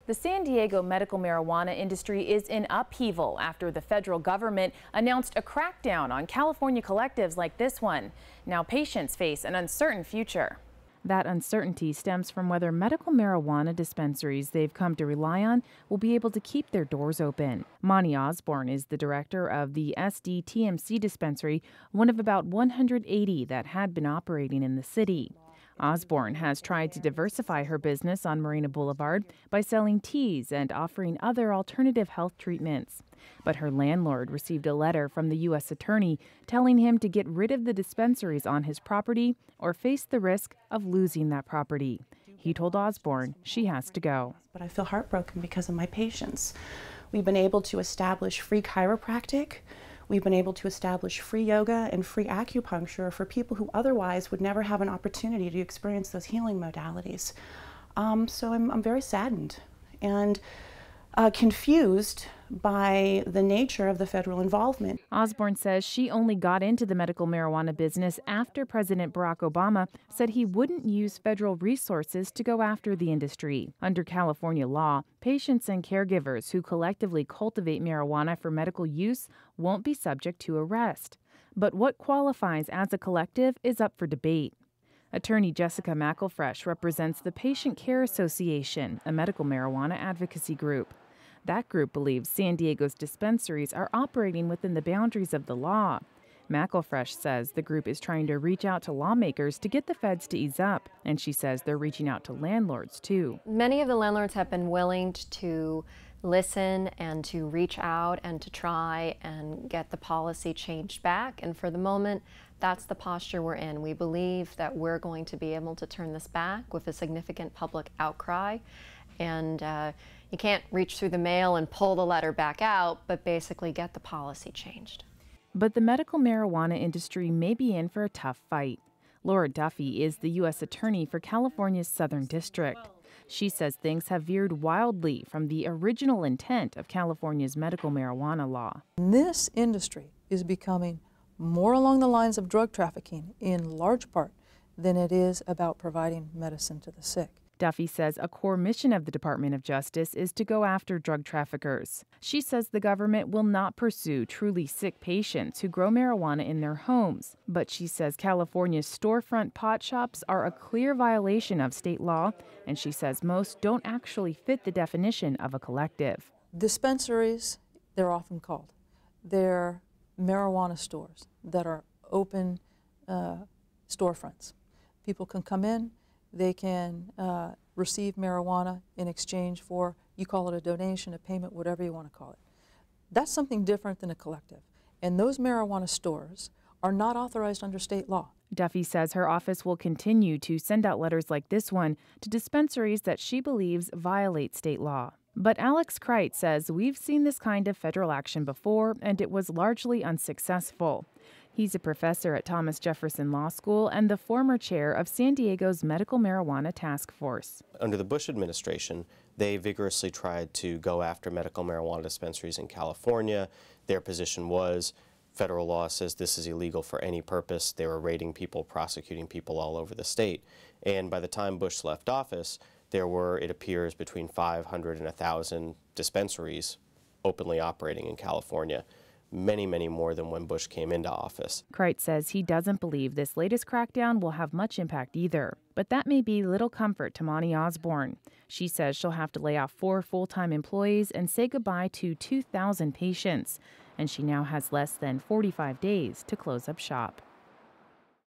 The San Diego medical marijuana industry is in upheaval after the federal government announced a crackdown on California collectives like this one. Now patients face an uncertain future. That uncertainty stems from whether medical marijuana dispensaries they've come to rely on will be able to keep their doors open. Monty Osborne is the director of the SDTMC dispensary, one of about 180 that had been operating in the city. Osborne has tried to diversify her business on Marina Boulevard by selling teas and offering other alternative health treatments. But her landlord received a letter from the U.S. attorney telling him to get rid of the dispensaries on his property or face the risk of losing that property. He told Osborne she has to go. But I feel heartbroken because of my patients. We've been able to establish free chiropractic. We've been able to establish free yoga and free acupuncture for people who otherwise would never have an opportunity to experience those healing modalities. So I'm very saddened and confused by the nature of the federal involvement. Osborne says she only got into the medical marijuana business after President Barack Obama said he wouldn't use federal resources to go after the industry. Under California law, patients and caregivers who collectively cultivate marijuana for medical use won't be subject to arrest. But what qualifies as a collective is up for debate. Attorney Jessica McElfresh represents the Patient Care Association, a medical marijuana advocacy group. That group believes San Diego's dispensaries are operating within the boundaries of the law. McElfresh says the group is trying to reach out to lawmakers to get the feds to ease up, and she says they're reaching out to landlords too. Many of the landlords have been willing to listen and to reach out and to try and get the policy changed back, and for the moment that's the posture we're in. We believe that we're going to be able to turn this back with a significant public outcry, and you can't reach through the mail and pull the letter back out, but basically get the policy changed. But the medical marijuana industry may be in for a tough fight. Laura Duffy is the U.S. Attorney for California's Southern District. She says things have veered wildly from the original intent of California's medical marijuana law. This industry is becoming more along the lines of drug trafficking in large part than it is about providing medicine to the sick. Duffy says a core mission of the Department of Justice is to go after drug traffickers. She says the government will not pursue truly sick patients who grow marijuana in their homes. But she says California's storefront pot shops are a clear violation of state law, and she says most don't actually fit the definition of a collective. Dispensaries, they're often called. They're marijuana stores that are open storefronts. People can come in. They can receive marijuana in exchange for, you call it a donation, a payment, whatever you want to call it. That's something different than a collective. And those marijuana stores are not authorized under state law. Duffy says her office will continue to send out letters like this one to dispensaries that she believes violate state law. But Alex Kreit says we've seen this kind of federal action before, and it was largely unsuccessful. He's a professor at Thomas Jefferson Law School and the former chair of San Diego's Medical Marijuana Task Force. Under the Bush administration, they vigorously tried to go after medical marijuana dispensaries in California. Their position was federal law says this is illegal for any purpose. They were raiding people, prosecuting people all over the state. And by the time Bush left office, there were, it appears, between 500 and 1,000 dispensaries openly operating in California. Many, many more than when Bush came into office. Kreit says he doesn't believe this latest crackdown will have much impact either. But that may be little comfort to Monty Osborne. She says she'll have to lay off 4 full-time employees and say goodbye to 2,000 patients. And she now has less than 45 days to close up shop.